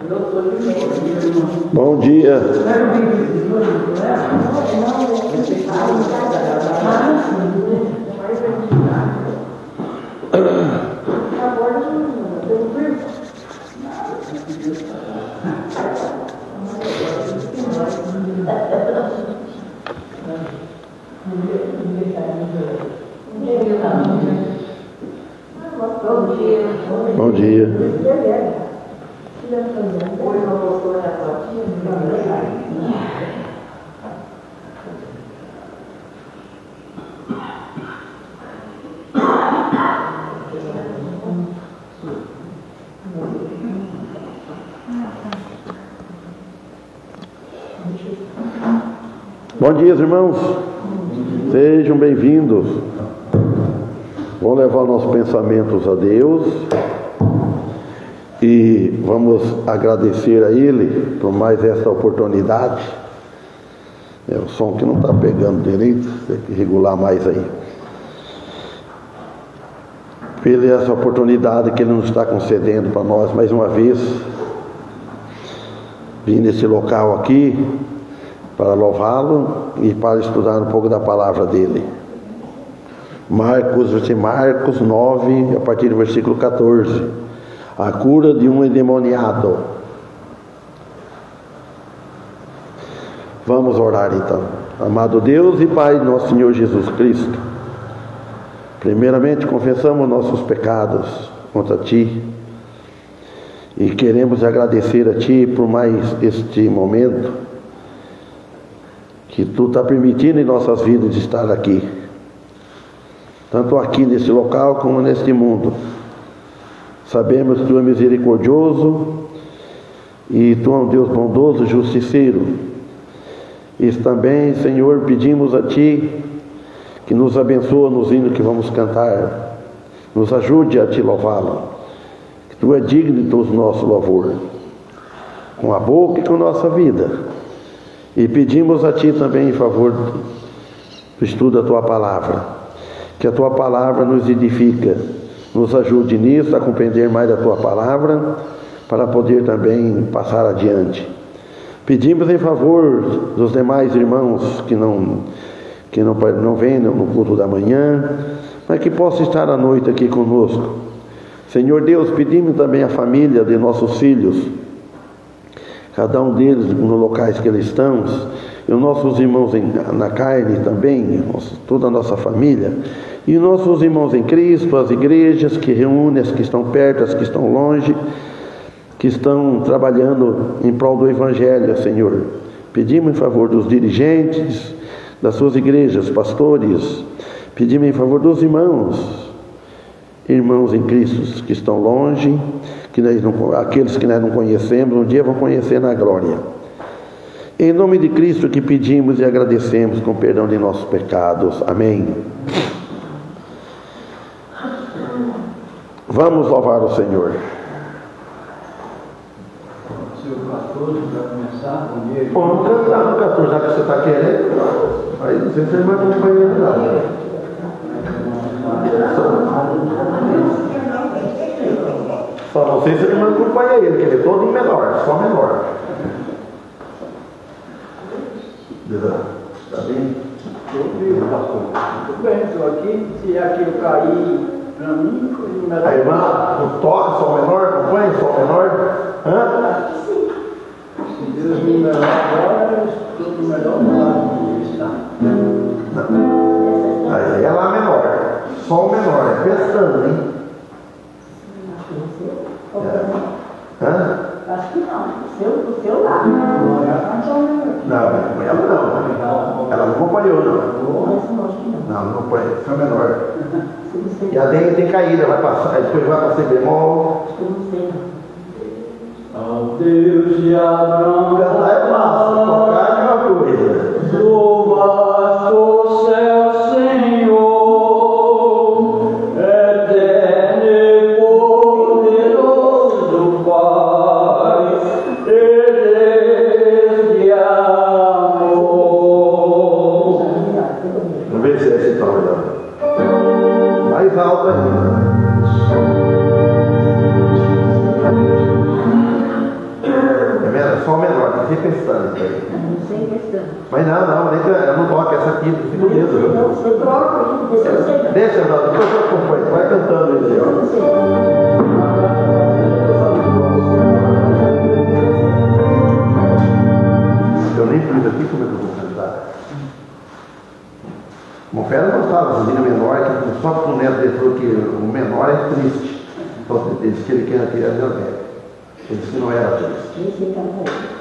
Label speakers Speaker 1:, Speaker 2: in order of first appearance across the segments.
Speaker 1: Bom dia. Bom dia. Bom dia, irmãos. Sejam bem-vindos. Vamos levar nossos pensamentos a Deus e vamos agradecer a Ele por mais essa oportunidade. O som que não está pegando direito, tem que regular mais aí. Por essa oportunidade que Ele nos está concedendo para nós mais uma vez, vim nesse local aqui para louvá-lo e para estudar um pouco da palavra dele. Marcos 9, a partir do versículo 14. A cura de um endemoniado. Vamos orar então. Amado Deus e Pai nosso Senhor Jesus Cristo, primeiramente confessamos nossos pecados contra Ti e queremos agradecer a Ti por mais este momento que Tu está permitindo em nossas vidas estar aqui, tanto aqui nesse local como neste mundo. Sabemos que Tu é misericordioso e Tu é um Deus bondoso e justiceiro. E também, Senhor, pedimos a Ti que nos abençoe nos hinos que vamos cantar, nos ajude a Te louvá-lo, que Tu é digno de todo o nosso louvor, com a boca e com a nossa vida. E pedimos a Ti também em favor do estudo da Tua palavra, que a Tua palavra nos edifica, nos ajude nisso, a compreender mais a Tua palavra, para poder também passar adiante. Pedimos em favor dos demais irmãos que não vêm no culto da manhã, mas que possam estar à noite aqui conosco. Senhor Deus, pedimos também a família de nossos filhos, cada um deles nos locais que eles estão, e os nossos irmãos na carne também, toda a nossa família, e nossos irmãos em Cristo, as igrejas que reúnem, as que estão perto, as que estão longe, que estão trabalhando em prol do Evangelho, Senhor. Pedimos em favor dos dirigentes das suas igrejas, pastores, pedimos em favor dos irmãos em Cristo que estão longe, aqueles que nós não conhecemos, um dia vão conhecer na glória. Em nome de Cristo que pedimos e agradecemos com perdão de nossos pecados. Amém. Vamos louvar o Senhor. Vamos cantar no 14, já que você está querendo. Aí não sei se você vai acompanhar nada. Só não sei se ele vai acompanhar ele, que ele é todo em menor, só menor. Está bem?
Speaker 2: Tudo bem, estou aqui. Se aquilo cair para mim, foi o menor.
Speaker 1: A irmã, o toque, sol menor, acompanha, sol menor. Hã?
Speaker 2: Se Deus me melhor agora, eu estou no melhor lado que está.
Speaker 1: Não. Aí é lá menor. Sol menor, é pensando, hein? Hã?
Speaker 3: Acho que não, o seu lado.
Speaker 1: Não, ela não. Ela não acompanhou, não. Não acompanha, foi menor. E a dengue tem caída, vai passar, depois vai para C bemol.
Speaker 2: Ó Deus de Abraão,
Speaker 1: Cantar é fácil, tocar é uma coisa.
Speaker 2: louvado o céu, Senhor, eterno e poderoso Pai, Deus de amor.
Speaker 1: Vamos ver se é esse tom melhor. Mais alto ainda. Mas não, eu não toco essa aqui, fica o dedo.
Speaker 3: Então você troca aí, vê se você canta.
Speaker 1: Deixa, Eduardo, depois eu acompanho. Vai cantando ele aí, ó. Eu nem fiz aqui, como é que eu vou cantar? Bom, Fera gostava da linha menor, que só que o neto dele falou que o menor é triste. Então ele disse que ele quer tirar a velha. Ele disse que não era triste.
Speaker 3: Esse canta aí.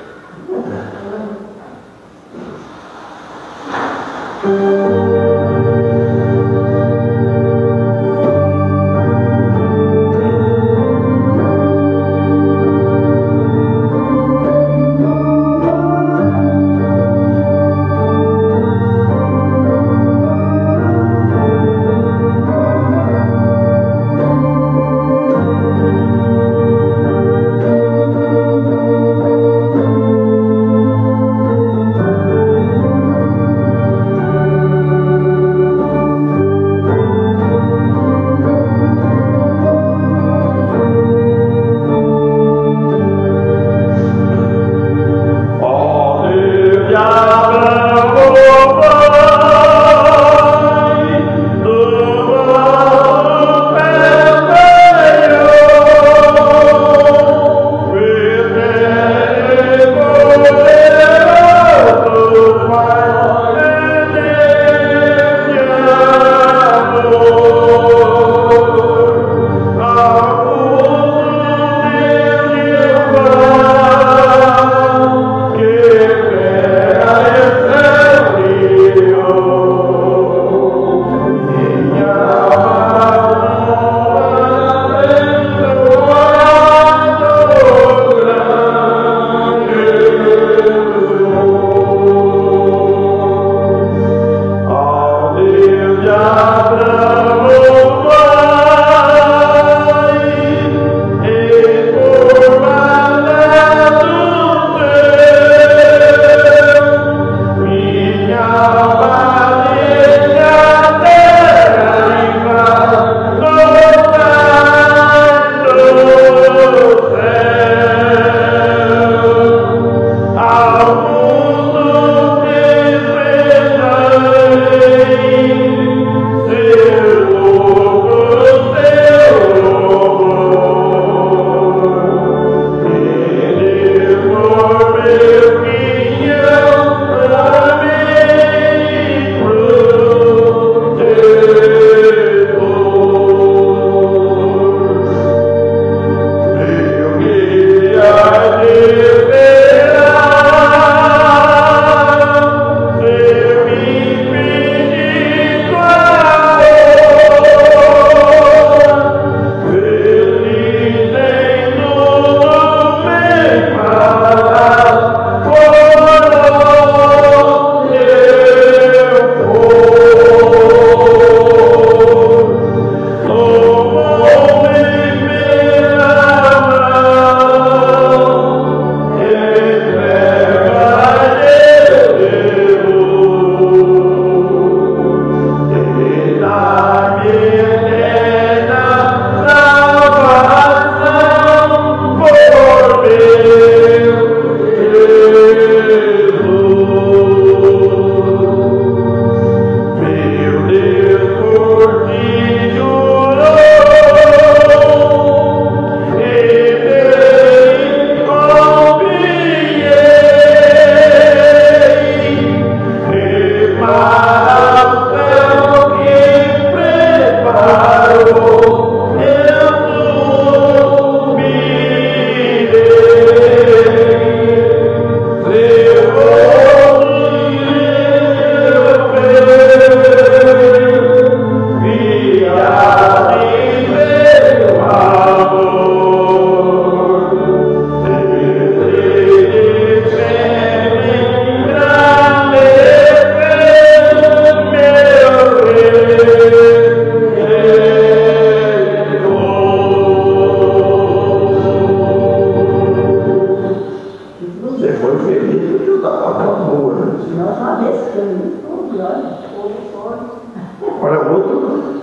Speaker 1: Olha, o outro,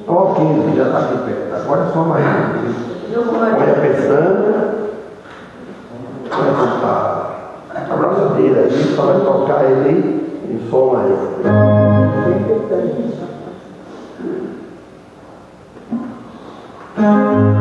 Speaker 1: ó, 15, já está de pé. Agora é só mais um. Olha a pestana. Olha a braçadeira aí, só vai tocar ele. Alô?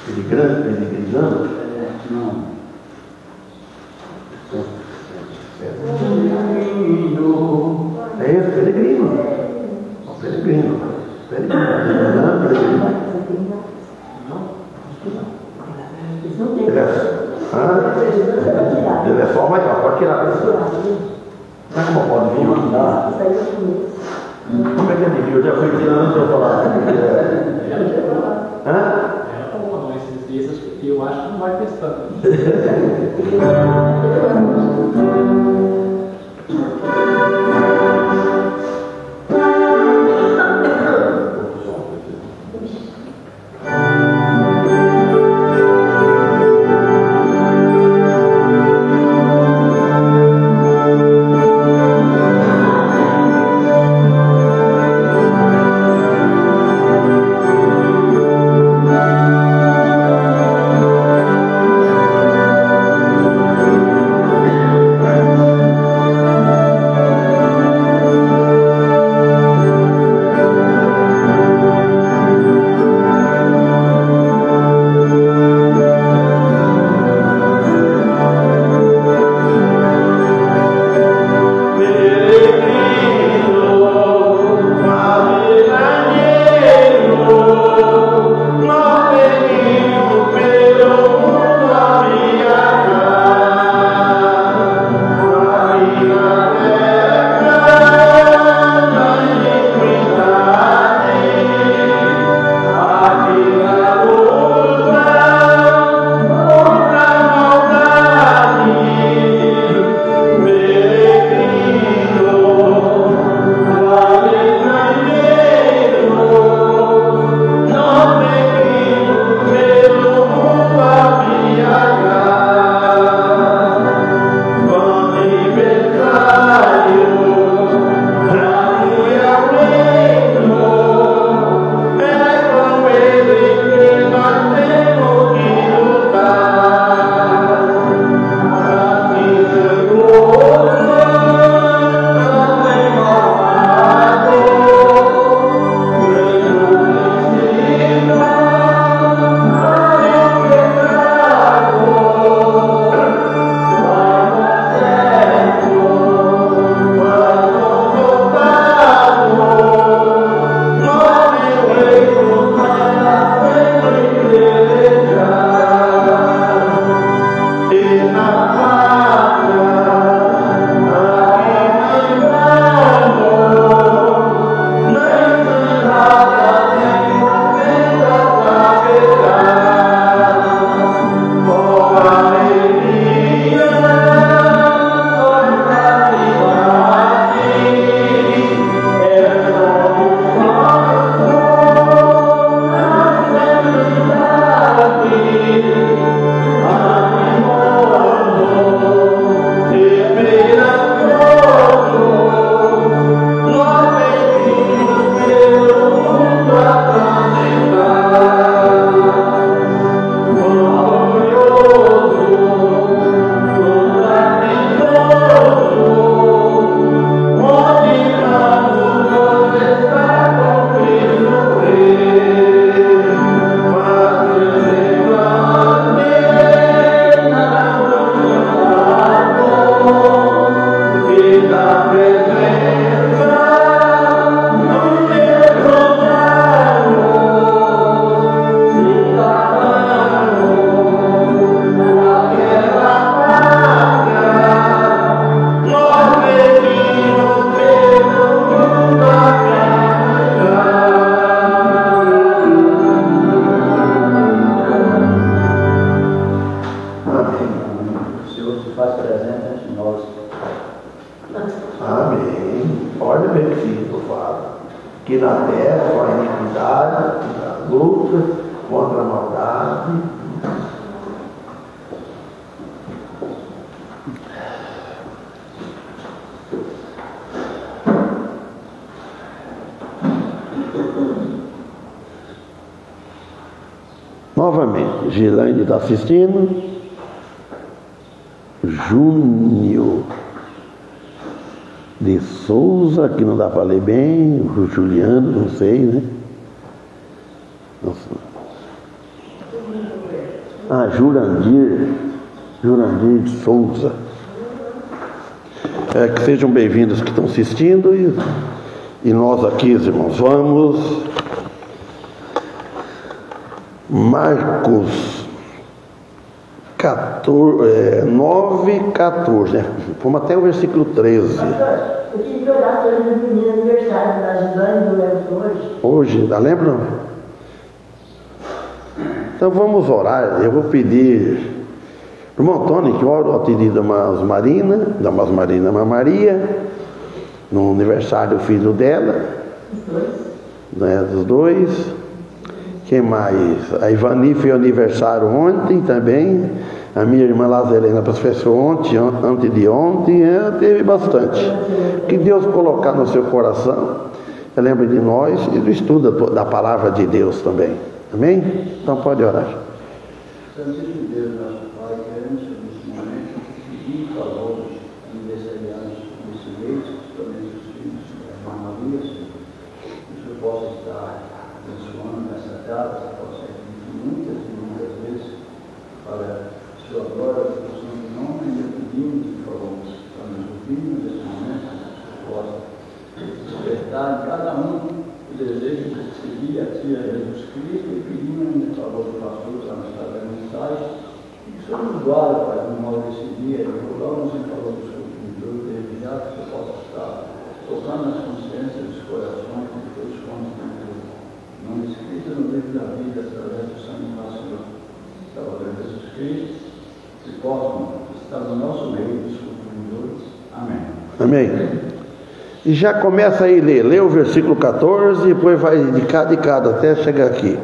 Speaker 1: Ele está peregrinando?
Speaker 2: Não.
Speaker 1: É esse, peregrino. Peregrino. Peregrino. Ele é só mais, pode tirar. Não é como pode vir? Como é que é de vinho? Eu já fui tirando para eu falar. Hã?
Speaker 4: Eu acho que não vai testar.
Speaker 1: que na terra só a iniquidade, a luta contra a maldade. Novamente, Gilane está assistindo. Júnior de Souza, que não dá para ler bem, o Juliano, não sei, né? Nossa. Jurandir de Souza. Que sejam bem-vindos que estão assistindo e nós aqui, irmãos, vamos Marcos 9, 14, né? Vamos até o versículo 13.
Speaker 3: Eu tive que orar para o menino aniversário da Gilane, do lembro hoje.
Speaker 1: Hoje, lembra? Não? Então vamos orar. Eu vou pedir para o irmão Antônio que ore ao pedido da Mas Marina, Maria, no aniversário do filho dela, né, dos dois. Quem mais? A Ivani fez aniversário ontem também. A minha irmã Lazelena professou ontem, antes de ontem, teve bastante. Que Deus colocar no seu coração, lembre de nós e do estudo da palavra de Deus também. Amém? Então pode orar.
Speaker 2: Santíssimo Deus, nosso Pai, queremos nesse momento pedir favor aniversariantes desse mês, também os filhos da irmã Maria, que o Senhor possa estar abençoando nessa data, possa ir muitas e muitas vezes para a sua glória, para o seu nome, e pedimos de favor, para nos ouvirmos nesse momento, que possa despertar em cada um o desejo de seguir a Ti, a Jesus Cristo, e pedimos em favor do pastor para nos dar a mensagem, e que o Senhor nos guarde, Pai, no modo desse dia, e rogamos em favor do seu Filho, desde já que o Senhor possa estar tocando nas consciências dos corações de todos quantos não escrito no livro da vida, através do sangue do nosso Senhor, Salvador Jesus Cristo, que possam estar no nosso meio, dos consumidores. Amém.
Speaker 1: Amém. E já começa aí lê o versículo 14 e depois vai de cada até chegar aqui.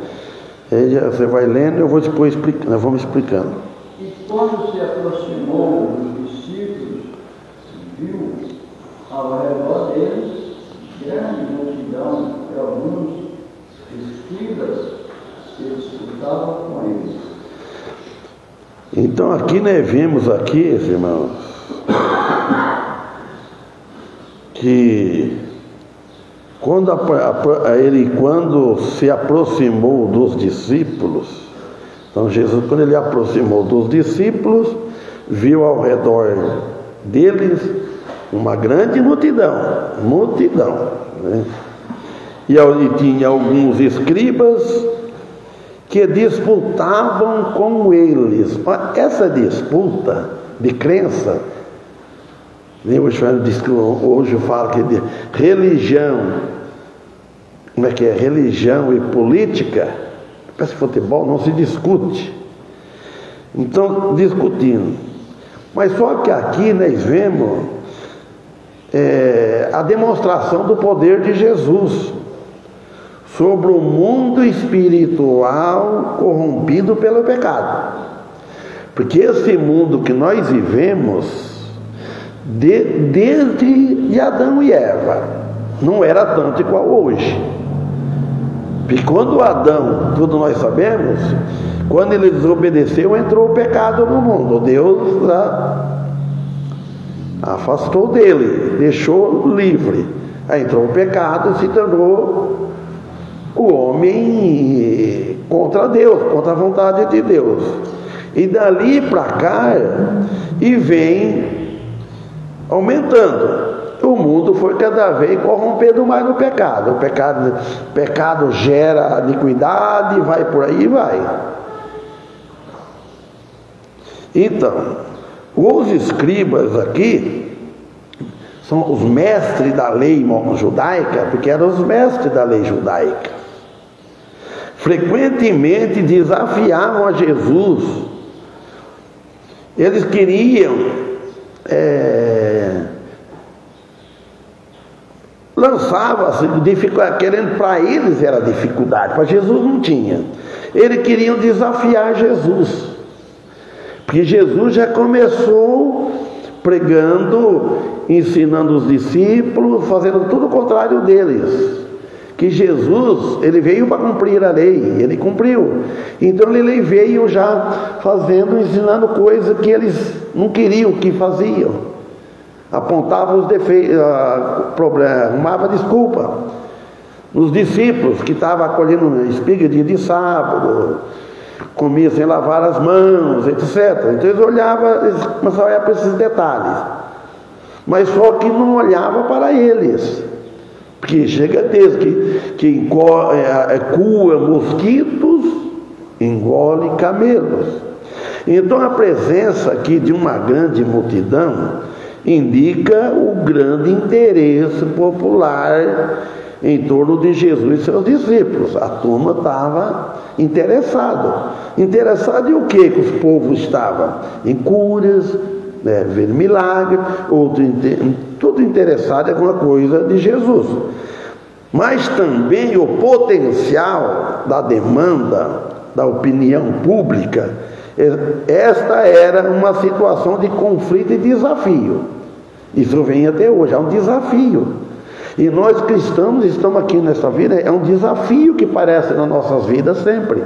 Speaker 1: Aí você vai lendo e eu vou depois explicando, nós vamos explicando.
Speaker 2: E quando se aproximou dos discípulos, viu ao redor deles grande multidão e alguns escribas que disputavam com eles.
Speaker 1: Então aqui nós vemos aqui, irmãos, que quando se aproximou dos discípulos, então Jesus, quando ele aproximou dos discípulos, viu ao redor deles uma grande multidão, né? E tinha alguns escribas que disputavam com eles. Essa disputa de crença, hoje eu falo que de religião, como é que é? Religião e política, parece futebol, não se discute. Então, discutindo. Mas só que aqui nós vemos a demonstração do poder de Jesus sobre o mundo espiritual corrompido pelo pecado. Porque esse mundo que nós vivemos, desde Adão e Eva, não era tanto igual hoje. E quando Adão, tudo nós sabemos, quando ele desobedeceu, entrou o pecado no mundo. Deus afastou dele, deixou livre. Aí entrou o pecado e se tornou o homem contra Deus, contra a vontade de Deus. E dali para cá, e vem aumentando. O mundo foi cada vez corrompendo mais no pecado. O pecado gera iniquidade, vai por aí, vai. Então, os escribas aqui são os mestres da lei judaica, porque eram os mestres da lei judaica. Frequentemente desafiavam a Jesus. Eles queriam lançava-se, querendo, para eles era dificuldade, para Jesus não tinha. Eles queriam desafiar Jesus, porque Jesus já começou pregando, ensinando os discípulos, fazendo tudo o contrário deles. Que Jesus, ele veio para cumprir a lei, ele cumpriu. Então ele veio já fazendo, ensinando coisas que eles não queriam que faziam. Apontava os defeitos, arrumava desculpa. Os discípulos que estavam acolhendo espiga dia de sábado, comia sem lavar as mãos, etc. Então eles olhavam, eles começavam a olhar para esses detalhes. Mas só que não olhava para eles. Porque chega desde que cua mosquitos, engole camelos. Então a presença aqui de uma grande multidão indica o grande interesse popular em torno de Jesus e seus discípulos. A turma estava interessada. Interessada em o que os povos estavam? Em curas, ver milagre, tudo interessado em alguma coisa de Jesus. Mas também o potencial da demanda, da opinião pública, esta era uma situação de conflito e desafio. Isso vem até hoje, é um desafio. E nós cristãos estamos aqui nessa vida, é um desafio que aparece nas nossas vidas sempre.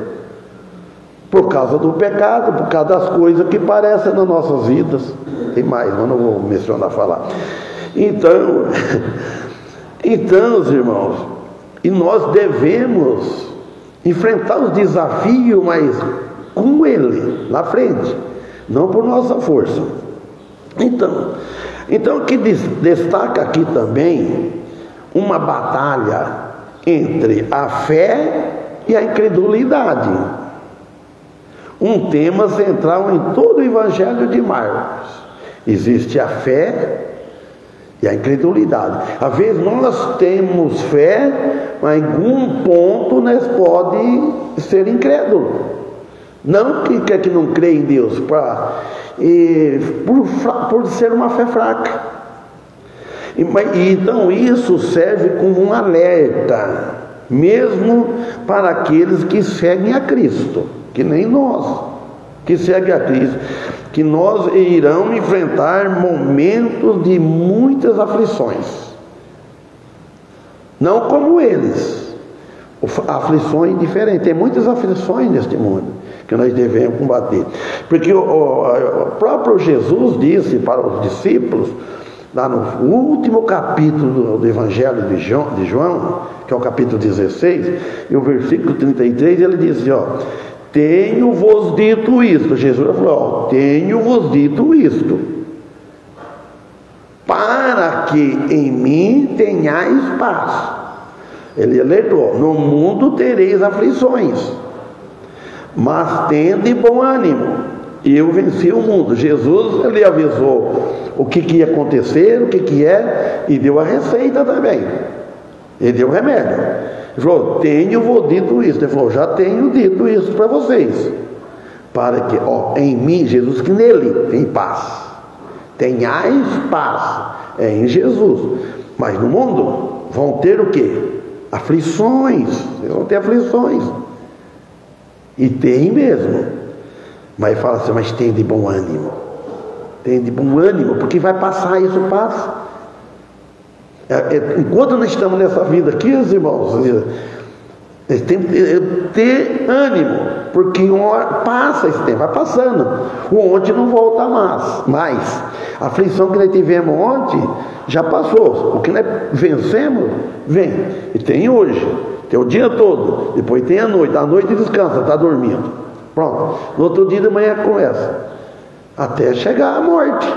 Speaker 1: Por causa do pecado, por causa das coisas que aparecem nas nossas vidas. Tem mais, mas não vou mencionar, falar. Então, irmãos, e nós devemos enfrentar os desafios, mas com ele, na frente, não por nossa força. Então que destaca aqui também uma batalha entre a fé e a incredulidade. Um tema central em todo o Evangelho de Marcos. Existe a fé e a incredulidade. Às vezes nós temos fé, mas em algum ponto nós pode ser incrédulo. Não que não crê em Deus, por ser uma fé fraca. Então isso serve como um alerta, mesmo para aqueles que seguem a Cristo, que nem nós, que seguem a Cristo, que nós irão enfrentar momentos de muitas aflições. Não como eles, aflições diferentes. Tem muitas aflições neste mundo que nós devemos combater. Porque o próprio Jesus disse para os discípulos, lá no último capítulo do Evangelho de João, que é o capítulo 16, e o versículo 33, ele diz: tenho-vos dito isto. Jesus falou: tenho-vos dito isto, para que em mim tenhais paz. Ele alertou: no mundo tereis aflições, mas tende bom ânimo, eu venci o mundo. Jesus, ele avisou o que ia acontecer, o que é, e deu a receita também. Ele deu o remédio. Ele falou: tenho-vos dito isso. Ele falou: já tenho dito isso para vocês, para que em mim, Jesus, que nele tem paz. Tenhais paz, é em Jesus. Mas no mundo vão ter o quê? Aflições. Vocês vão ter aflições. E tem mesmo. Mas fala assim: mas tem de bom ânimo. Tem de bom ânimo, porque vai passar, isso passa. Enquanto nós estamos nessa vida aqui, os irmãos, nós temos que ter ânimo, porque passa esse tempo, vai passando. O ontem não volta mais. A aflição que nós tivemos ontem já passou. O que nós vencemos, vem. E tem hoje, tem o dia todo, depois tem a noite descansa, está dormindo. Pronto. No outro dia de manhã começa, até chegar a morte.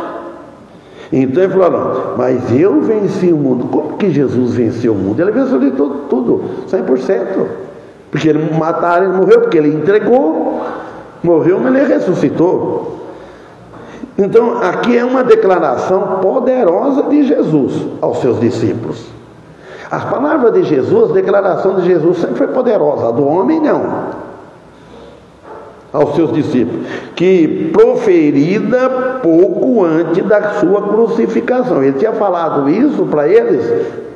Speaker 1: Então ele falou: não, mas eu venci o mundo. Como que Jesus venceu o mundo? Ele venceu de tudo 100%. Porque ele mataram, ele morreu, porque ele entregou, morreu, mas ele ressuscitou. Então aqui é uma declaração poderosa de Jesus aos seus discípulos. As palavras de Jesus, a declaração de Jesus sempre foi poderosa, a do homem não. Aos seus discípulos, que proferida pouco antes da sua crucificação. Ele tinha falado isso para eles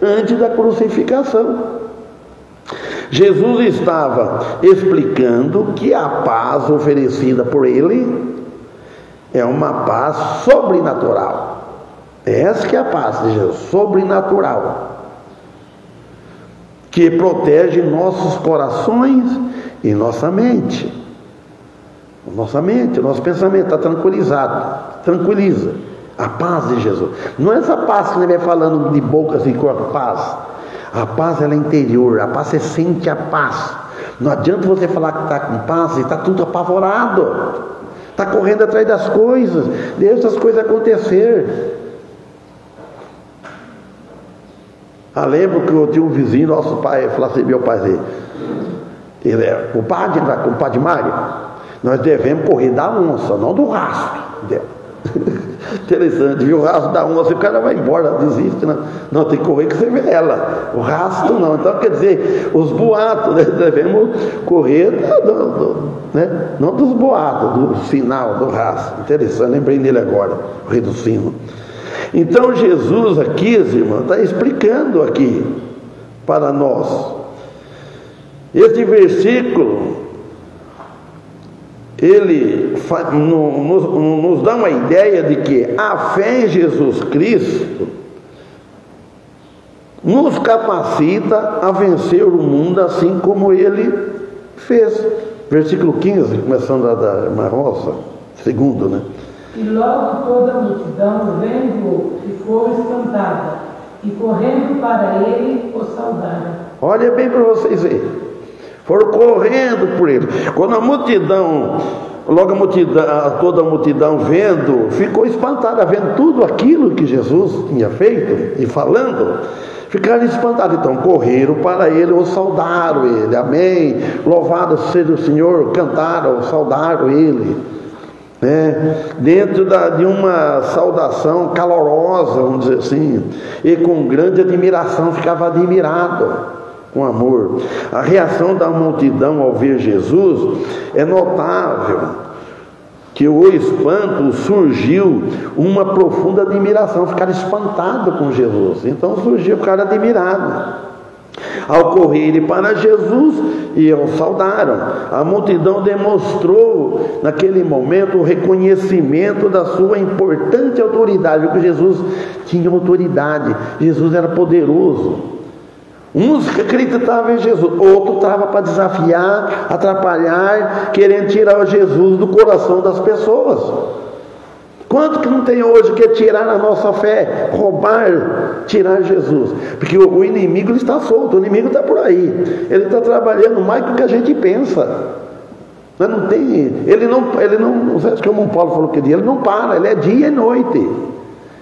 Speaker 1: antes da crucificação. Jesus estava explicando que a paz oferecida por ele é uma paz sobrenatural. Essa que é a paz de Jesus, sobrenatural, que protege nossos corações e nossa mente. Nosso pensamento está tranquilizado, tranquiliza. A paz de Jesus. Não é essa paz que ele vai falando de boca assim, com a paz. A paz ela é interior, a paz você sente a paz. Não adianta você falar que está com paz e está tudo apavorado. Está correndo atrás das coisas, deixa as coisas acontecer. Lembro que eu tinha um vizinho, nosso pai, falou assim, meu pai, ele é o padre Mário, nós devemos correr da onça, não do rastro dela. Interessante, viu? O rastro da onça, o cara vai embora, desiste, não tem que correr que você vê ela, o rastro não. Então quer dizer, os boatos, né? Devemos correr né? Não dos boatos, do sinal, do rastro. Interessante, lembrei dele agora, o rei do sino. Então Jesus aqui, irmãos, está explicando aqui para nós. Este versículo, ele nos dá uma ideia de que a fé em Jesus Cristo nos capacita a vencer o mundo assim como ele fez. Versículo 15, começando da irmã Rosa, segundo, né?
Speaker 3: E logo toda a multidão, vendo-o, ficou espantada, e correndo para ele, o saudaram.
Speaker 1: Olha bem para vocês verem. Foram correndo por ele. Quando a multidão, toda a multidão vendo, ficou espantada, vendo tudo aquilo que Jesus tinha feito e falando, ficaram espantados. Então correram para ele, o saudaram ele. Amém. Louvado seja o Senhor. Cantaram, saudaram ele. Dentro de uma saudação calorosa, vamos dizer assim, e com grande admiração, ficava admirado, com amor. A reação da multidão ao ver Jesus é notável, que o espanto surgiu uma profunda admiração, ficaram espantados com Jesus, então surgiu, ficaram admirados. Ao correrem para Jesus e o saudaram, a multidão demonstrou naquele momento o reconhecimento da sua importante autoridade, porque Jesus tinha autoridade, Jesus era poderoso. Uns acreditavam em Jesus, outros estavam para desafiar, atrapalhar, querendo tirar Jesus do coração das pessoas. Quanto que não tem hoje que tirar a nossa fé, roubar, tirar Jesus? Porque o inimigo ele está solto, o inimigo está por aí. Ele está trabalhando mais do que a gente pensa. Mas não tem, ele não, acho que o Paulo falou que dia, ele não para, ele é dia e noite.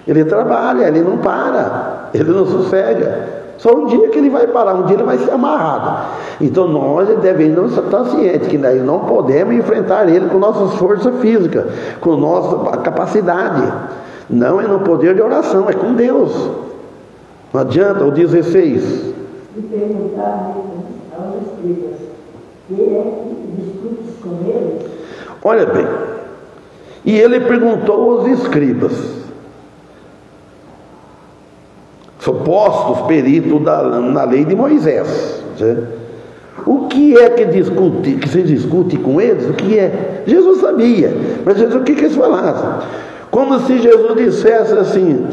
Speaker 1: Ele trabalha, ele não para, ele não sossega. Só um dia que ele vai parar, um dia ele vai ser amarrado. Então nós devemos estar cientes que nós não podemos enfrentar ele com nossas forças físicas, com nossa capacidade. Não é no poder de oração, é com Deus. Não adianta. O 16.
Speaker 3: E perguntar aos escribas, que é que discutes com eles?
Speaker 1: Olha bem, e ele perguntou aos escribas, supostos peritos na lei de Moisés, o que é que se discute com eles? O que é? Jesus sabia, mas Jesus, o que eles falassem? Como se Jesus dissesse assim,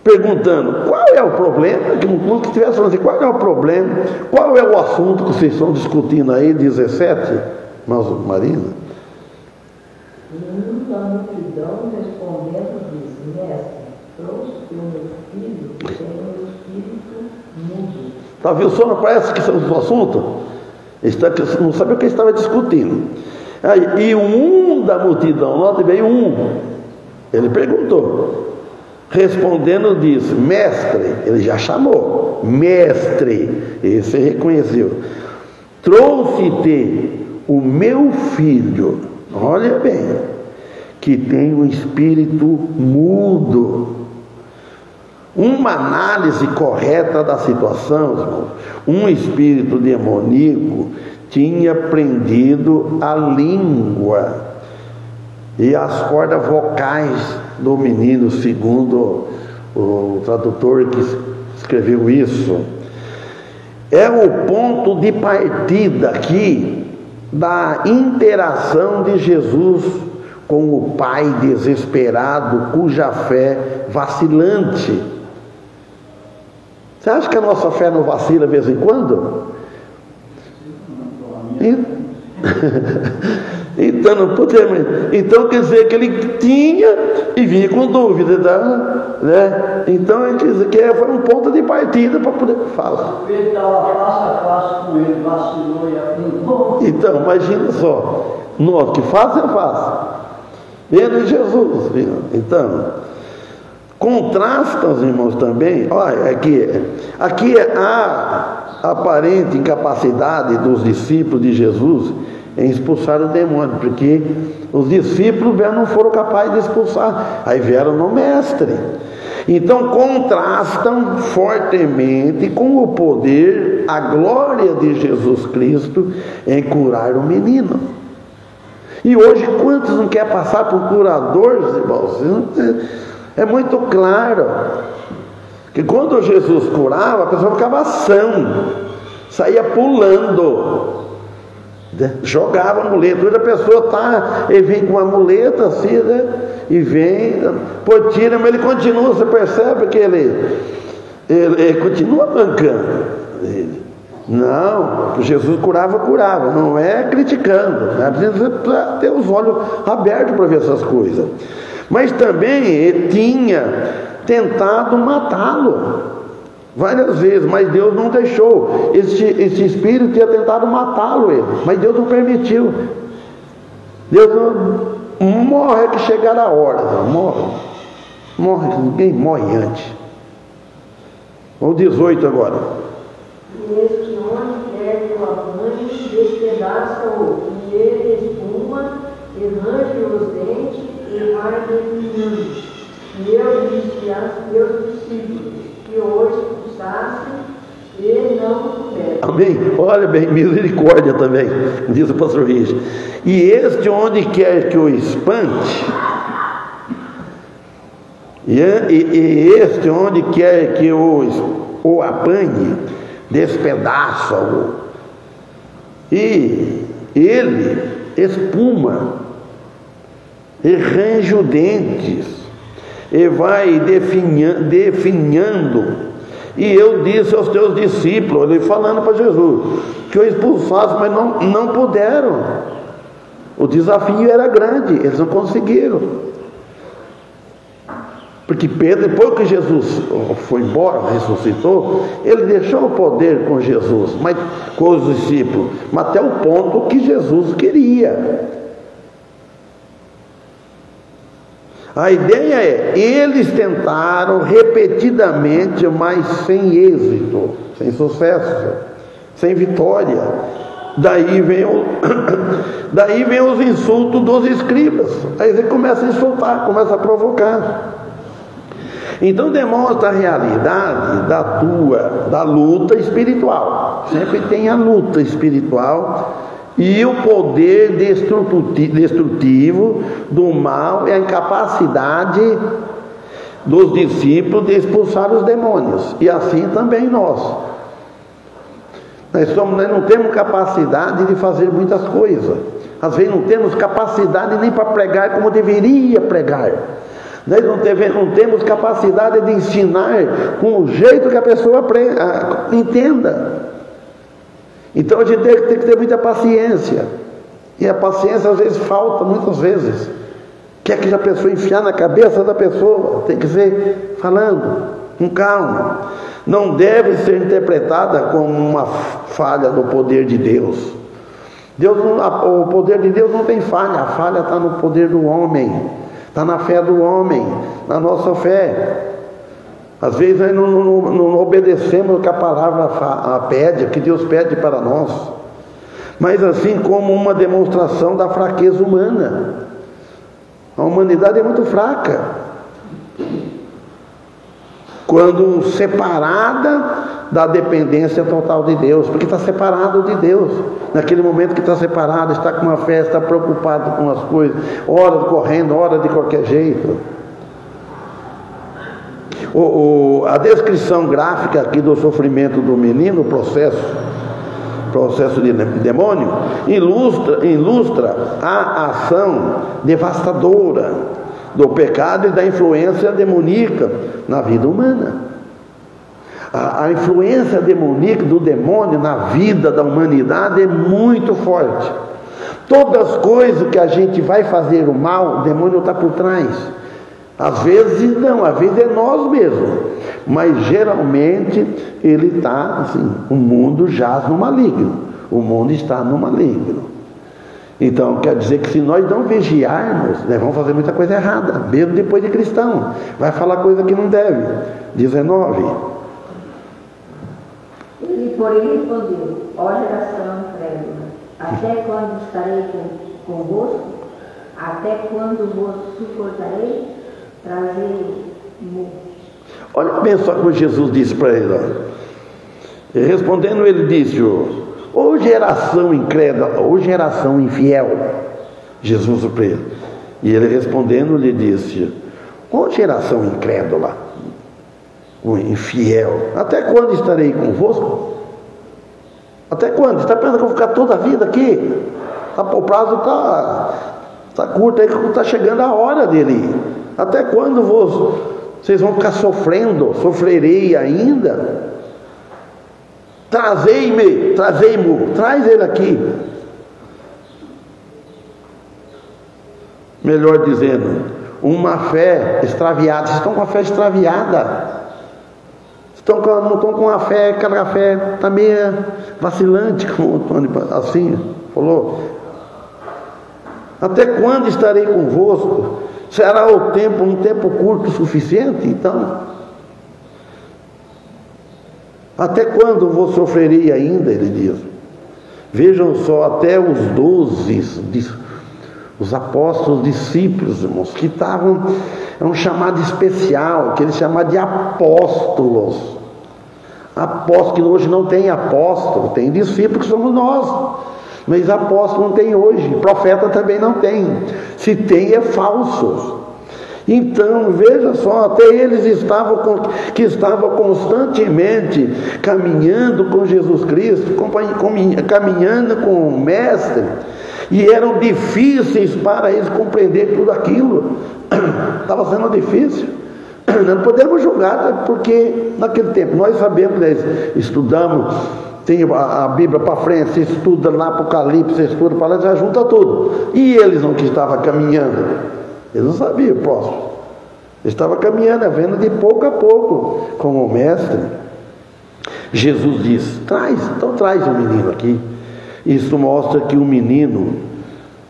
Speaker 1: perguntando, qual é o problema? Que estivesse falando assim, qual é o problema? Qual é o assunto que vocês estão discutindo aí? 17, irmãos Marina.
Speaker 3: E a multidão respondendo diz, mestre, trouxe o meu filho, que tem um espírito mudo.
Speaker 1: Está vendo? Só não parece que isso é o assunto? Não sabia o que ele estava discutindo. E um da multidão, nota bem, ele perguntou, respondendo disse, mestre, ele já chamou, mestre, esse reconheceu, trouxe-te o meu filho, olha bem, que tem um espírito mudo. Uma análise correta da situação, irmãos, um espírito demoníaco tinha prendido a língua e as cordas vocais do menino, segundo o tradutor que escreveu isso. É o ponto de partida aqui da interação de Jesus com o Pai desesperado, cuja fé vacilante. Você acha que a nossa fé não vacila de vez em quando? Então não podemos. Então quer dizer que ele tinha e vinha com dúvida, né? Então a gente diz que foi um ponto de partida para poder falar.
Speaker 2: Ele estava face a face com ele, vacilou e afundou.
Speaker 1: Então, imagina só, nós que face a face, ele e Jesus, viu? Então, contrastam os irmãos também. Olha, aqui a aparente incapacidade dos discípulos de Jesus em expulsar o demônio, porque os discípulos não foram capazes de expulsar, aí vieram no mestre. Então contrastam fortemente com o poder, a glória de Jesus Cristo em curar o menino. E hoje quantos não quer passar por curadores, irmãos? É muito claro que quando Jesus curava, a pessoa ficava sã, saía pulando, jogava a muleta. Hoje a pessoa ele vem com uma muleta assim, né? E vem, pô, tira, mas ele continua, você percebe que ele continua mancando. Não, Jesus curava, não é criticando, né? Precisa ter os olhos abertos para ver essas coisas. Mas também ele tinha tentado matá-lo várias vezes, mas Deus não deixou. Esse espírito tinha tentado matá-lo, mas Deus não permitiu. Deus não morre que chegar a hora, morre, ninguém morre antes. O 18 agora.
Speaker 3: E este homem quer que o apanhe, despedaça-o, e ele espuma, e range os dentes, e vai definhando. E eu disse a meus discípulos que hoje expulsassem, e não puderam.
Speaker 1: Amém? Olha bem, misericórdia também, diz o pastor Rich. E este onde quer que o espante, e este onde quer que o apanhe, despedaça-o, e ele espuma, e range os dentes, e vai definhando. E eu disse aos teus discípulos, ele falando para Jesus, que eu expulsasse, mas não puderam. O desafio era grande, eles não conseguiram. Porque Pedro, depois que Jesus foi embora, ressuscitou, ele deixou o poder com Jesus, mas com os discípulos, mas até o ponto que Jesus queria. A ideia é, eles tentaram repetidamente, mas sem êxito, sem sucesso, sem vitória. Daí vem os insultos dos escribas. Aí ele começa a insultar, começa a provocar. Então demonstra a realidade da luta espiritual. Sempre tem a luta espiritual e o poder destrutivo do mal e a incapacidade dos discípulos de expulsar os demônios. E assim também nós. Nós não temos capacidade de fazer muitas coisas. Às vezes não temos capacidade nem para pregar como deveria pregar. Nós não temos capacidade de ensinar com o jeito que a pessoa entenda. Então a gente tem que ter muita paciência. E a paciência às vezes falta, muitas vezes. Quer que a pessoa enfiar na cabeça da pessoa, tem que ser falando, com calma. Não deve ser interpretada como uma falha do poder de Deus. O poder de Deus não tem falha. A falha está no poder do homem, está na fé do homem, na nossa fé. Às vezes nós não obedecemos o que a palavra pede, o que Deus pede para nós. Mas assim como uma demonstração da fraqueza humana. A humanidade é muito fraca. Quando separada da dependência total de Deus, porque está separado de Deus. Naquele momento que está separado, está com uma fé, está preocupado com as coisas, ora correndo, ora de qualquer jeito. A descrição gráfica aqui do sofrimento do menino, o processo de demônio, ilustra a ação devastadora do pecado e da influência demoníaca na vida humana. A influência demoníaca do demônio na vida da humanidade é muito forte. Todas as coisas que a gente vai fazer o mal, o demônio está por trás. Às vezes não, às vezes é nós mesmos, mas geralmente ele está assim, o mundo jaz no maligno, o mundo está no maligno. Então quer dizer que se nós não vigiarmos, nós vamos fazer muita coisa errada, mesmo depois de cristão, vai falar coisa que não deve. 19.
Speaker 3: Ele, porém, respondeu: ó geração incrédula, até quando estarei convosco? Até quando vos suportarei?
Speaker 1: Olha bem só como Jesus disse para ele, ó. E respondendo ele disse: ô geração incrédula, ô geração infiel. Jesus para ele. E ele respondendo lhe disse: ô geração incrédula, o infiel, até quando estarei convosco? Até quando? Você está pensando que eu vou ficar toda a vida aqui? O prazo está curto, aí está chegando a hora dele. Até quando vocês vão ficar sofrendo? Sofrerei ainda? Traz ele aqui. Melhor dizendo, uma fé extraviada. Vocês estão com a fé extraviada. Não estão com a fé, aquela fé está meio vacilante, como o Antônio assim falou. Até quando estarei convosco? Será um tempo curto o suficiente? Então, até quando vos sofrerei ainda? Ele diz. Vejam só, até os 12, os apóstolos discípulos, irmãos, que estavam, é um chamado especial, que eles chamam de apóstolos. Apóstolos, que hoje não tem apóstolo, tem discípulos que somos nós. Mas apóstolo não tem hoje, profeta também não tem. Se tem, é falso. Então, veja só, até eles estavam constantemente caminhando com Jesus Cristo, caminhando com o Mestre, e eram difíceis para eles compreender tudo aquilo. Estava sendo difícil. Não podemos julgar, porque naquele tempo, nós sabemos, nós estudamos, tem a Bíblia para frente, você estuda lá Apocalipse, você estuda para lá, já junta tudo. E eles não que estavam caminhando, eles não sabiam o próximo. Eles estavam caminhando, vendo de pouco a pouco, como o Mestre. Jesus disse: então traz o menino aqui. Isso mostra que o menino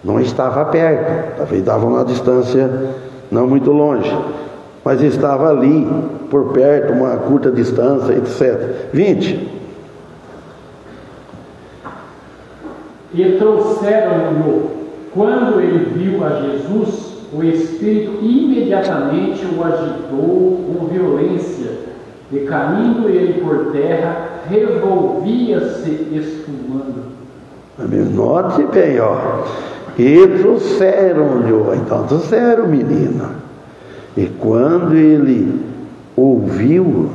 Speaker 1: não estava perto, talvez dava uma distância não muito longe, mas estava ali, por perto, uma curta distância, etc. 20.
Speaker 4: E trouxeram-no. Quando ele viu a Jesus, o Espírito imediatamente o agitou com violência, e caindo ele por terra, revolvia-se espumando.
Speaker 1: Note bem, ó. E trouxeram-lhe, então trouxeram o menino. E quando ele ouviu,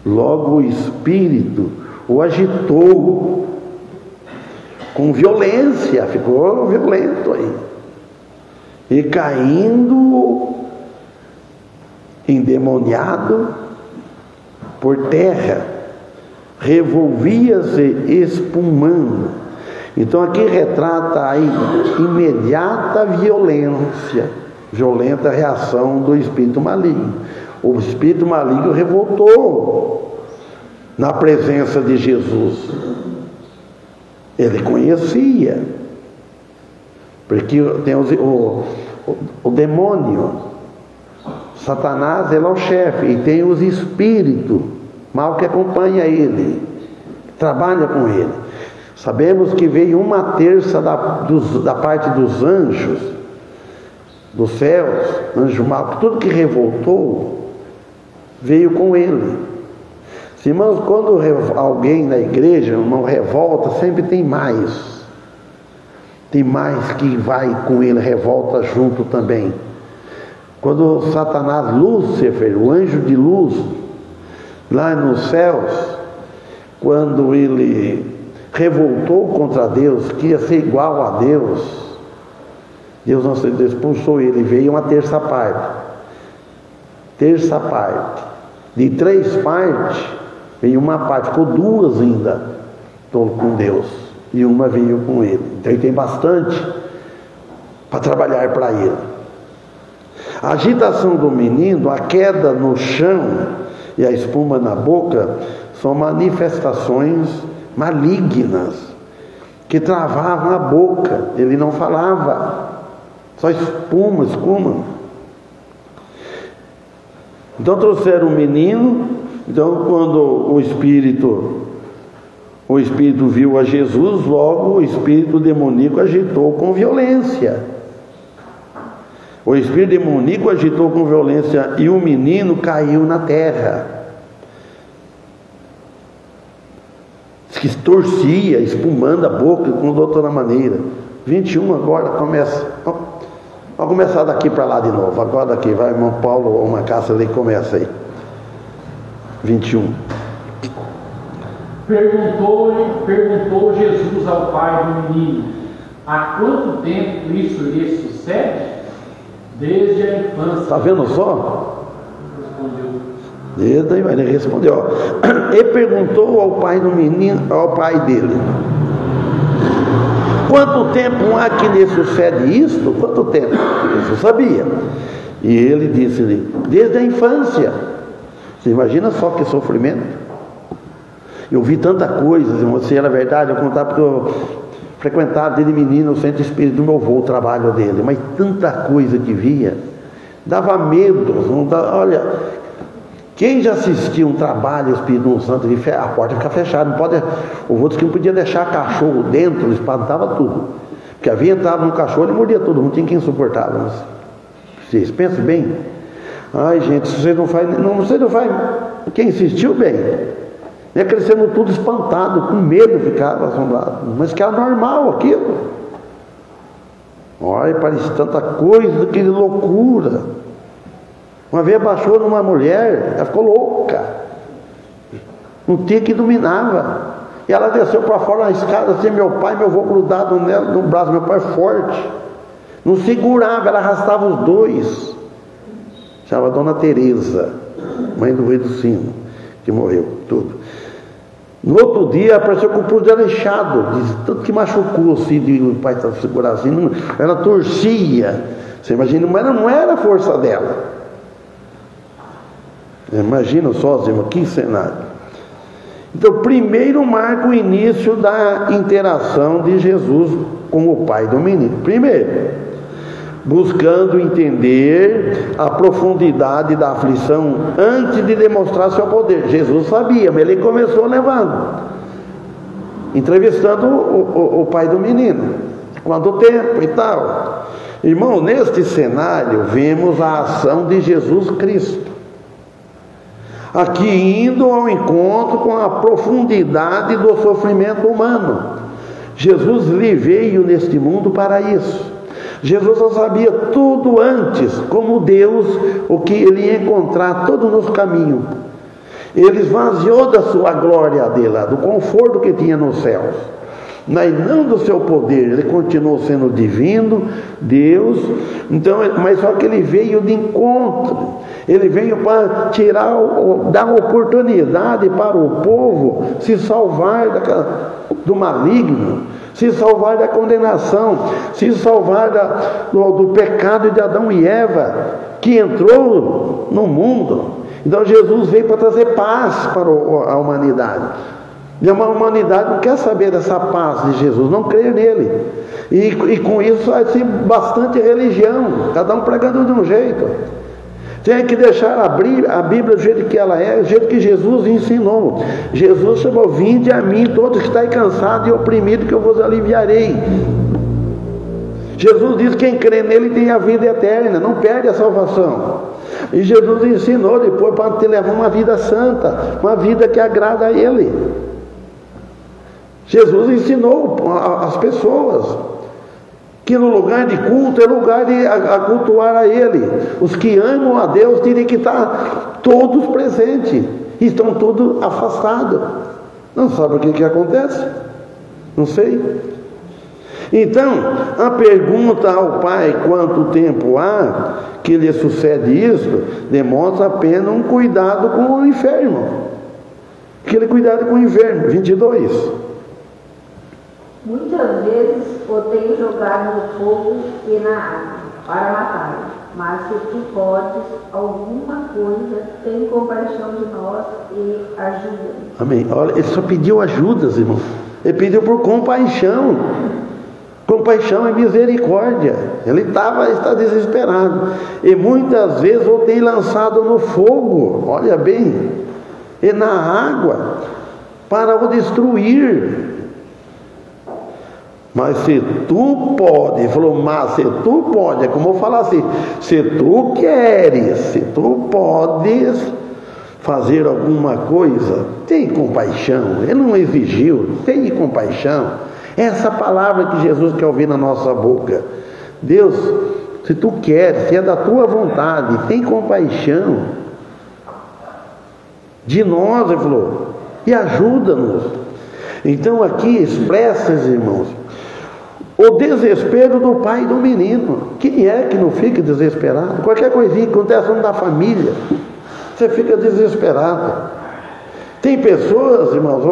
Speaker 1: logo o Espírito o agitou com violência, ficou violento aí. E caindo endemoniado por terra, revolvia-se espumando. Então aqui retrata a imediata violenta reação do espírito maligno. O espírito maligno revoltou na presença de Jesus. Ele conhecia, porque tem o demônio, Satanás, ele é o chefe, e tem os espíritos mal que acompanha ele, trabalha com ele. Sabemos que veio 1/3 da parte dos anjos, dos céus, anjo mal, tudo que revoltou veio com ele. Irmãos, quando alguém na igreja não revolta, sempre tem mais que vai com ele, revolta junto também. Quando Satanás, Lúcifer, o anjo de luz, lá nos céus, quando ele revoltou contra Deus, queria ser igual a Deus, Deus não expulsou ele, veio uma terça parte. De 3 partes, veio uma parte, ficou 2 ainda com Deus, e uma veio com ele. Então ele tem bastante para trabalhar para ele. A agitação do menino, a queda no chão e a espuma na boca são manifestações malignas que travavam a boca. Ele não falava, só espuma. Então trouxeram o menino. Então quando o espírito viu a Jesus, logo o espírito demoníaco agitou com violência. O espírito demoníaco agitou com violência e o menino caiu na terra. Diz que torcia, espumando a boca com outra maneira. 21 agora começa. Vamos começar daqui para lá de novo. Agora daqui, vai, irmão Paulo ou uma caça ali, começa aí. 21.
Speaker 4: Perguntou Jesus ao pai do menino: há quanto tempo isso lhe sucede? Desde a infância.
Speaker 1: Está vendo só?
Speaker 4: Respondeu.
Speaker 1: Ele respondeu. E perguntou ao pai do menino, ao pai dele: quanto tempo há que lhe sucede isto? Quanto tempo? Jesus sabia. E ele disse-lhe: desde a infância. Você imagina só que sofrimento? Eu vi tanta coisa, irmão, se era verdade, eu contava porque eu frequentava desde menino o centro espírita do meu avô, o trabalho dele, mas tanta coisa que via, dava medo. Olha, quem já assistiu um trabalho espírito santo, a porta fica fechada, não pode, o avô disse que não podia deixar cachorro dentro, ele espantava tudo, porque havia entrado no cachorro, ele mordia todo mundo, tinha quem suportava. Mas vocês pensem bem. Ai, gente, se você não faz, quem insistiu bem, ia crescendo tudo espantado, com medo, ficava assombrado, mas que era normal aquilo. Olha, parecia tanta coisa, que loucura. Uma vez baixou numa mulher, ela ficou louca, não tinha que dominava, e ela desceu para fora na escada, assim, meu pai, meu avô grudado nela, no braço, meu pai forte, não segurava, ela arrastava os 2. Chama Dona Teresa, mãe do rei do Sino, que morreu, tudo. No outro dia apareceu com o pulso dela inchado, tanto que machucou assim, o pai estava segurando assim, ela torcia. Você imagina, mas não era a força dela. Imagina só, irmão, que cenário. Então, primeiro marca o início da interação de Jesus com o pai do menino. Primeiro, buscando entender a profundidade da aflição antes de demonstrar seu poder. Jesus sabia, mas ele começou levando, entrevistando o pai do menino. Quanto tempo e tal. Irmão, neste cenário vemos a ação de Jesus Cristo, aqui indo ao encontro com a profundidade do sofrimento humano. Jesus lhe veio neste mundo para isso. Jesus já sabia tudo antes, como Deus, o que ele ia encontrar todo no caminho. Ele esvaziou da sua glória dele, do conforto que tinha nos céus, mas não do seu poder. Ele continuou sendo divino, Deus. Então, mas só que ele veio de encontro. Ele veio para tirar, dar oportunidade para o povo se salvar do maligno, se salvar da condenação, se salvar do pecado de Adão e Eva, que entrou no mundo. Então Jesus veio para trazer paz para a humanidade. E a humanidade não quer saber dessa paz de Jesus, não crê nele. E com isso vai ser bastante religião, cada um pregando de um jeito. Tem que deixar a Bíblia do jeito que ela é, do jeito que Jesus ensinou. Jesus chamou: vinde a mim todos que estáis cansados e oprimidos, que eu vos aliviarei. Jesus diz que quem crê nele tem a vida eterna, não perde a salvação. E Jesus ensinou depois para te levar uma vida santa, uma vida que agrada a ele. Jesus ensinou as pessoas. Que no lugar de culto é lugar de cultuar a Ele. Os que amam a Deus teriam que estar todos presentes. E estão todos afastados. Não sabe o que acontece? Não sei. Então, a pergunta ao Pai, quanto tempo há que lhe sucede isso, demonstra apenas um cuidado com o enfermo. Aquele cuidado com o enfermo. 22.
Speaker 3: Muitas vezes o tenho jogado no fogo e na água para matar, mas se tu podes alguma coisa, tem compaixão de nós e ajuda-nos.
Speaker 1: Amém. Olha, ele só pediu ajudas, irmão. Ele pediu por compaixão. Compaixão e misericórdia. Ele está desesperado. E muitas vezes o tem lançado no fogo, olha bem, e na água, para o destruir. Mas se tu pode, ele falou, mas se tu pode, é como eu falar assim, se tu queres, se tu podes fazer alguma coisa, tem compaixão. Ele não exigiu, tem compaixão. Essa palavra que Jesus quer ouvir na nossa boca. Deus, se tu queres, se é da tua vontade, tem compaixão de nós, ele falou, e ajuda-nos. Então aqui expressa, irmãos, o desespero do pai do menino. Quem é que não fica desesperado? Qualquer coisinha que acontece dentro da família, você fica desesperado. Tem pessoas, irmãos,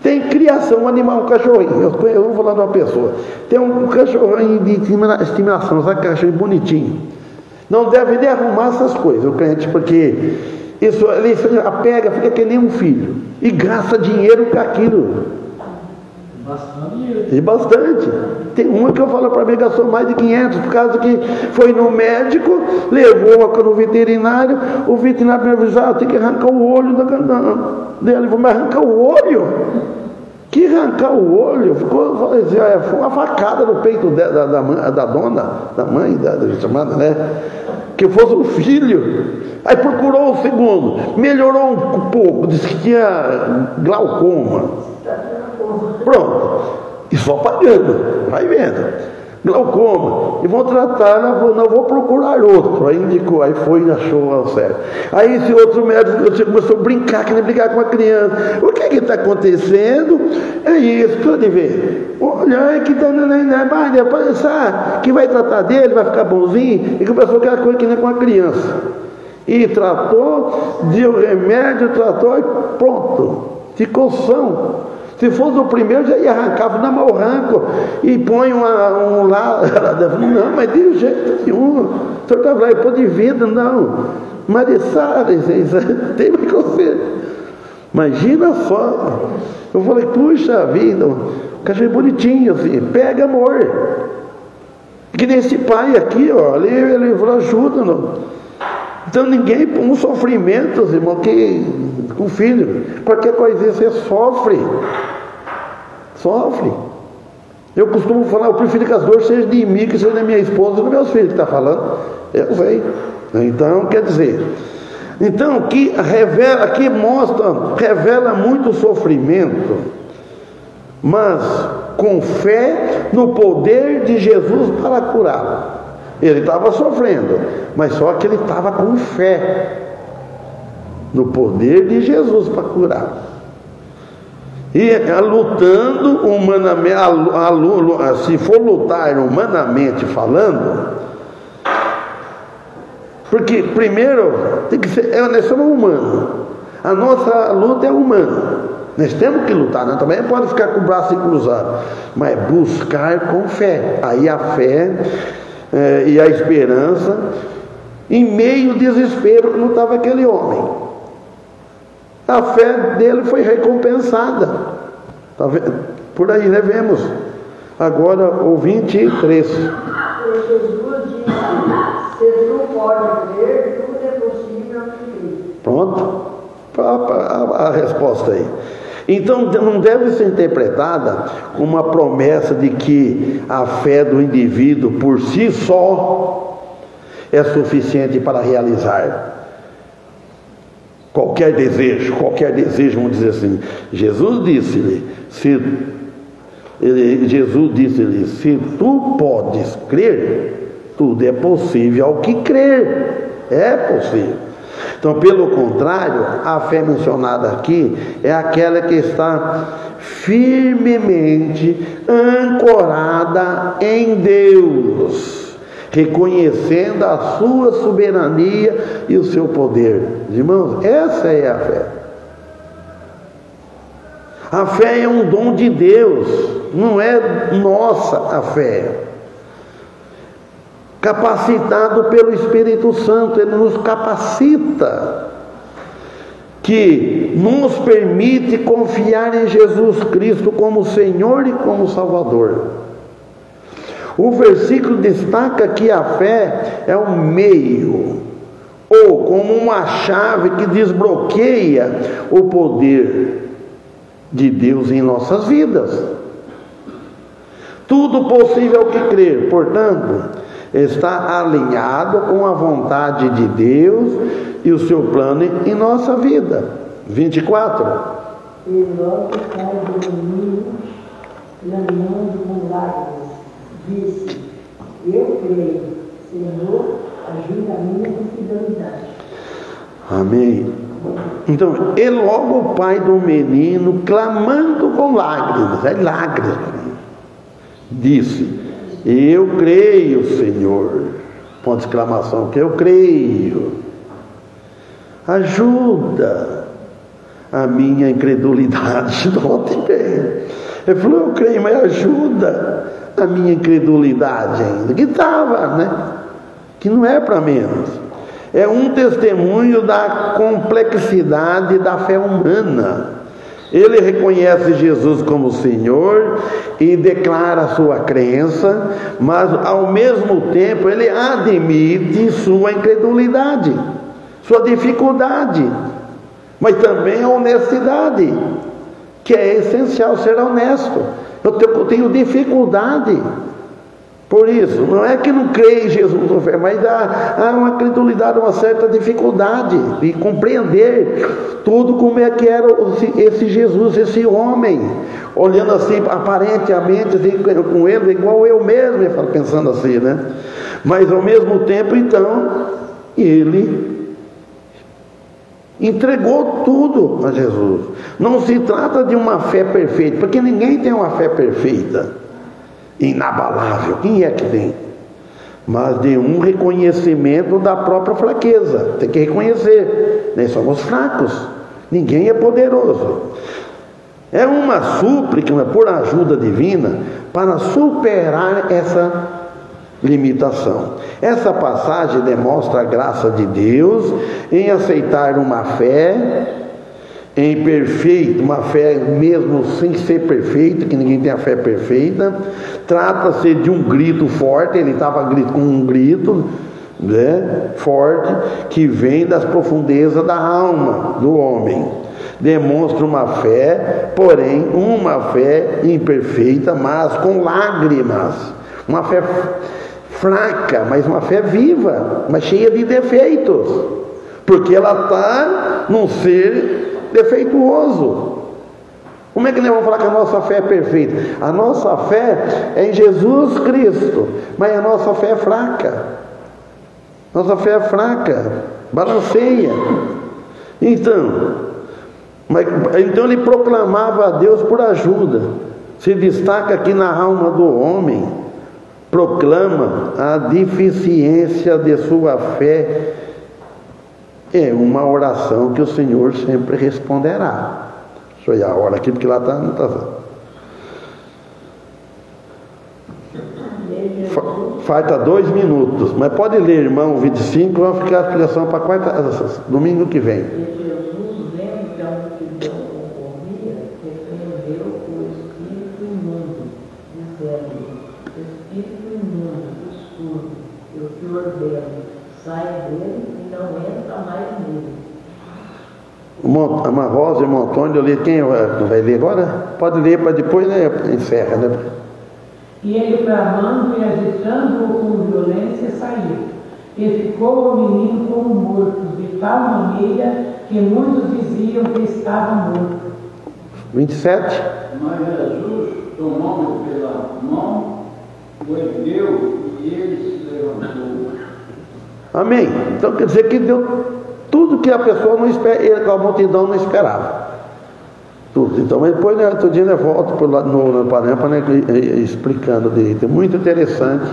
Speaker 1: tem criação animal, um cachorrinho. Eu vou falar de uma pessoa. Tem um cachorrinho de estimação, sabe, cachorrinho bonitinho. Não deve nem arrumar essas coisas, o crente, porque isso, ele apega, fica que nem um filho. E gasta dinheiro com aquilo. E bastante. Tem uma que eu falo para mim, gastou mais de 500, por causa que foi no médico, levou no veterinário, o veterinário me avisou, tem que arrancar o olho dele. Vou me arrancar o olho? Que arrancar o olho? Falei assim, foi uma facada no peito da dona, da mãe, da chamada, né? Que fosse um filho. Aí procurou o segundo, melhorou um pouco, disse que tinha glaucoma. Pronto, e só pagando, vai vendo, glaucoma, e vão tratar, não vou procurar outro. Aí indicou, aí foi e achou ao certo. Aí esse outro médico começou a brincar, queria brincar com a criança. O que está acontecendo? É isso, pode ver. Olha, que que vai tratar dele, vai ficar bonzinho, e começou aquela coisa que nem com a criança. E tratou, deu remédio, tratou, e pronto, ficou são. Se fosse o primeiro, já ia arrancar, não, mas eu arranco e põe um lá. Não, mas de jeito nenhum. O senhor está lá, pô de vida, não. Marissara, tem mais que você. Imagina só. Eu falei, puxa vida, o cachorro bonitinho assim, pega amor. Que nem esse pai aqui, ó, ele falou, ajuda-nos. Então ninguém põe um sofrimento, irmão, que com o filho, qualquer coisinha você sofre. Eu costumo falar, eu prefiro que as dores sejam de mim, que sejam da minha esposa e dos meus filhos que está falando. Eu sei. Então, quer dizer, então que revela, aqui revela muito sofrimento, mas com fé no poder de Jesus para curá-lo. Ele estava sofrendo, mas só que ele estava com fé no poder de Jesus para curar. E lutando humanamente, se for lutar humanamente falando, porque primeiro tem que ser, nós somos humanos, a nossa luta é humana, nós temos que lutar, né? Também pode ficar com o braço cruzado, mas buscar com fé. Aí a fé e a esperança, em meio ao desespero que lutava aquele homem, a fé dele foi recompensada. Tá vendo? Por aí, né? Vemos agora o 23.
Speaker 3: Jesus disse, se tu pode ver, tudo é possível ao que crê.
Speaker 1: Pronto, a resposta aí. Então não deve ser interpretada como uma promessa de que a fé do indivíduo por si só é suficiente para realizar qualquer desejo, vamos dizer assim. Jesus disse-lhe, se Jesus disse-lhe: se tu podes crer, tudo é possível ao que crer. É possível. Então, pelo contrário, a fé mencionada aqui é aquela que está firmemente ancorada em Deus, reconhecendo a sua soberania e o seu poder. Irmãos, essa é a fé. A fé é um dom de Deus, não é nossa a fé. Capacitado pelo Espírito Santo, Ele nos capacita, que nos permite confiar em Jesus Cristo como Senhor e como Salvador. O versículo destaca que a fé é um meio, ou como uma chave que desbloqueia o poder de Deus em nossas vidas. Tudo possível ao que crer, portanto, está alinhado com a vontade de Deus e o seu plano em nossa vida. 24.
Speaker 3: E logo sai do menino, clamando com lágrimas, disse: eu creio, Senhor, ajuda a minha infidelidade.
Speaker 1: Amém. Então, e logo o pai do menino, clamando com lágrimas, disse: eu creio, Senhor, ponto de exclamação, que eu creio, ajuda a minha incredulidade. Note bem, ele falou: eu creio, mas ajuda a minha incredulidade ainda, que estava, né? Que não é para menos. É um testemunho da complexidade da fé humana. Ele reconhece Jesus como Senhor e declara a sua crença, mas ao mesmo tempo ele admite sua incredulidade, sua dificuldade, mas também a honestidade, que é essencial ser honesto. Eu tenho dificuldade. Por isso, não é que não creio em Jesus, mas há uma credulidade, uma certa dificuldade de compreender tudo como é que era esse Jesus, esse homem, olhando assim, aparentemente assim, com ele, igual eu mesmo, pensando assim, né? Mas ao mesmo tempo, então, ele entregou tudo a Jesus. Não se trata de uma fé perfeita, porque ninguém tem uma fé perfeita, inabalável. Quem é que tem? Mas de um reconhecimento da própria fraqueza. Tem que reconhecer, nós somos fracos, ninguém é poderoso. É uma súplica por ajuda divina para superar essa limitação. Essa passagem demonstra a graça de Deus em aceitar uma fé em perfeito, uma fé mesmo sem ser perfeita, que ninguém tem a fé perfeita. Trata-se de um grito forte. Ele estava com um grito, né, forte, que vem das profundezas da alma do homem. Demonstra uma fé, porém uma fé imperfeita, mas com lágrimas. Uma fé fraca, mas uma fé viva, mas cheia de defeitos, porque ela está num ser defeituoso. Como é que nós vamos falar que a nossa fé é perfeita? A nossa fé é em Jesus Cristo, mas a nossa fé é fraca. Nossa fé é fraca, balanceia. Então ele proclamava a Deus por ajuda. Se destaca aqui na alma do homem, proclama a deficiência de sua fé. É uma oração que o Senhor sempre responderá. Deixa eu olhar a hora aqui, porque lá não está. Falta 2 minutos, mas pode ler, irmão, 25, vamos ficar a explicação para domingo que vem.
Speaker 3: Jesus, vendo que a multidão concorria, repreendeu o espírito imundo, dizendo: espírito imundo, escuro, eu te ordeno, sai dele e não entra mais nele.
Speaker 1: A Ana Rosa e o irmão Antônio, eu li. Quem vai ler agora? Pode ler para depois, né? Encerra, né?
Speaker 5: E ele, clamando e agitando-o com violência, saiu. E ficou o menino como morto, de tal maneira que muitos diziam que estava morto.
Speaker 1: 27.
Speaker 2: Mas Jesus, tomando pela mão, o ergueu e ele se levantou.
Speaker 1: Amém? Então quer dizer que deu tudo que a pessoa não espera, a multidão não esperava. Tudo. Então depois, né, outro dia eu volto no Panampa, né, explicando direito. É muito interessante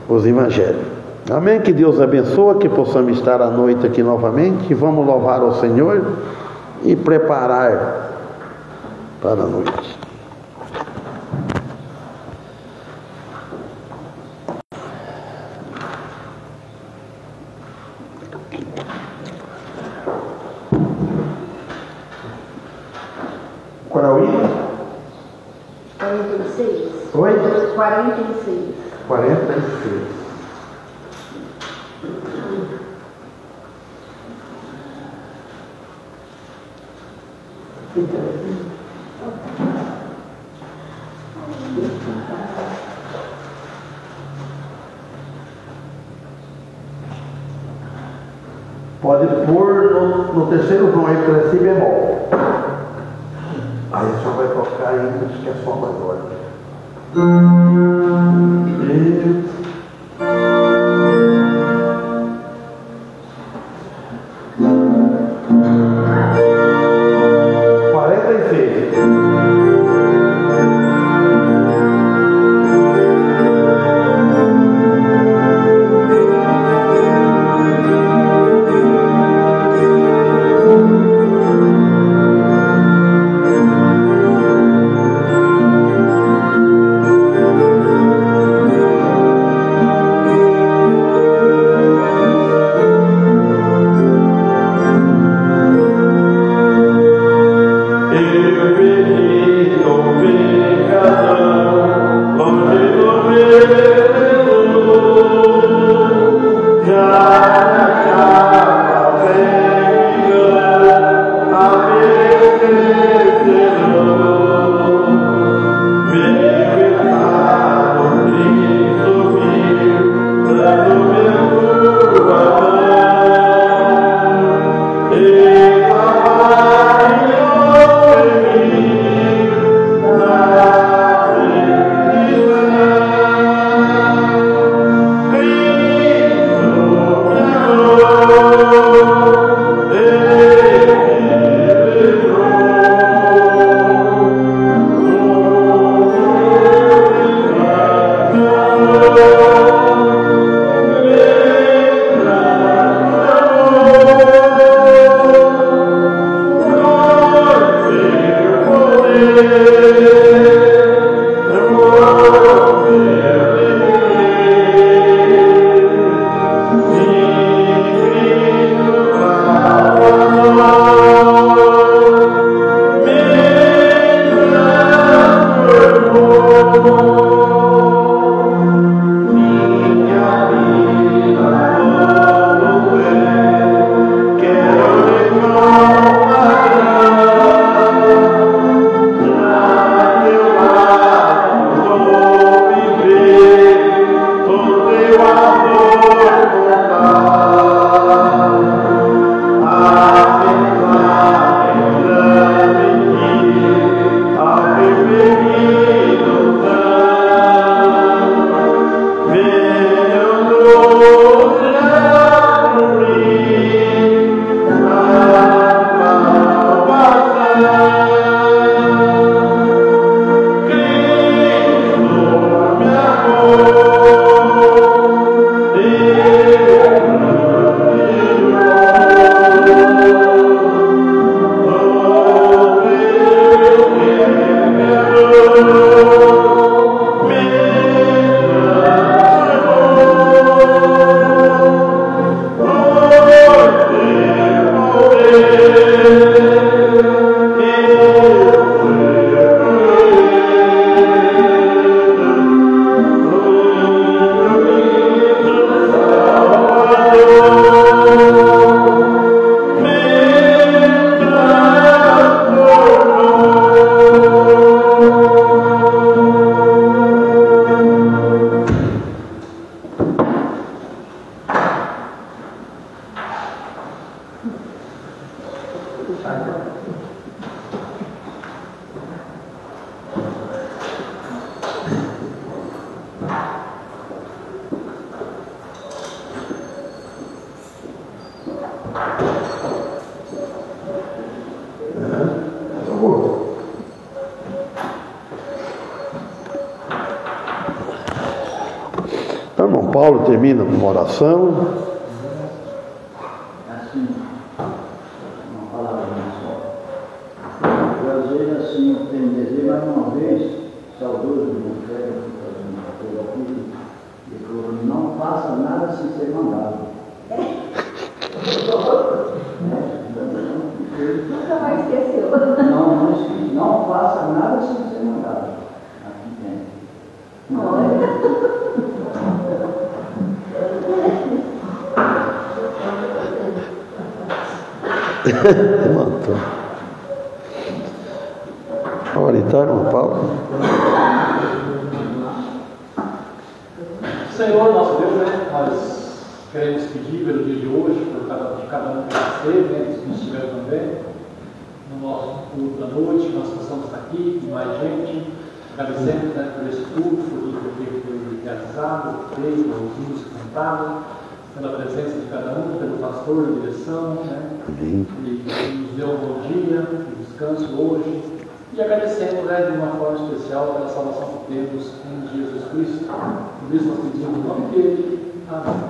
Speaker 1: os evangelhos. Amém? Que Deus abençoe, que possamos estar à noite aqui novamente, e vamos louvar ao Senhor e preparar para a noite. Qual é o hino?
Speaker 3: 46.
Speaker 1: Oi?
Speaker 3: 46.
Speaker 1: 46. Pode pôr no terceiro tom aí para si bemol. Aí só vai tocar ainda, acho que é só mais agora. Então, irmão Paulo termina com uma oração.
Speaker 2: Assim, uma palavra só. Eu às vezes assim tenho desejo, mais uma vez, saudoso do ministério, fazendo uma coisa aqui, ele falou: não faça nada sem ser mandado.
Speaker 3: Nunca mais esqueceu.
Speaker 2: Não esqueci, não faça nada sem ser mandado. Aqui tem.
Speaker 1: Levantou. Olha, então, irmão Paulo.
Speaker 4: Senhor, nosso Deus, né? Nós queremos pedir pelo dia de hoje, por cada um que esteve, né? Que estiver também, no nosso culto da noite, que nós possamos estar aqui, e mais gente, agradecendo, né, por esse culto, por tudo que foi realizado, feito, ouvido, cantado, pela presença de cada um, pelo pastor, da direção, né? E nos deu um bom dia, um descanso hoje, e agradecendo, né, de uma forma especial pela salvação que temos em Jesus Cristo. Por isso nós pedimos o nome dele.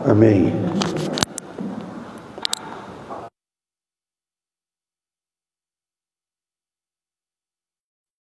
Speaker 4: Amém.
Speaker 1: Amém.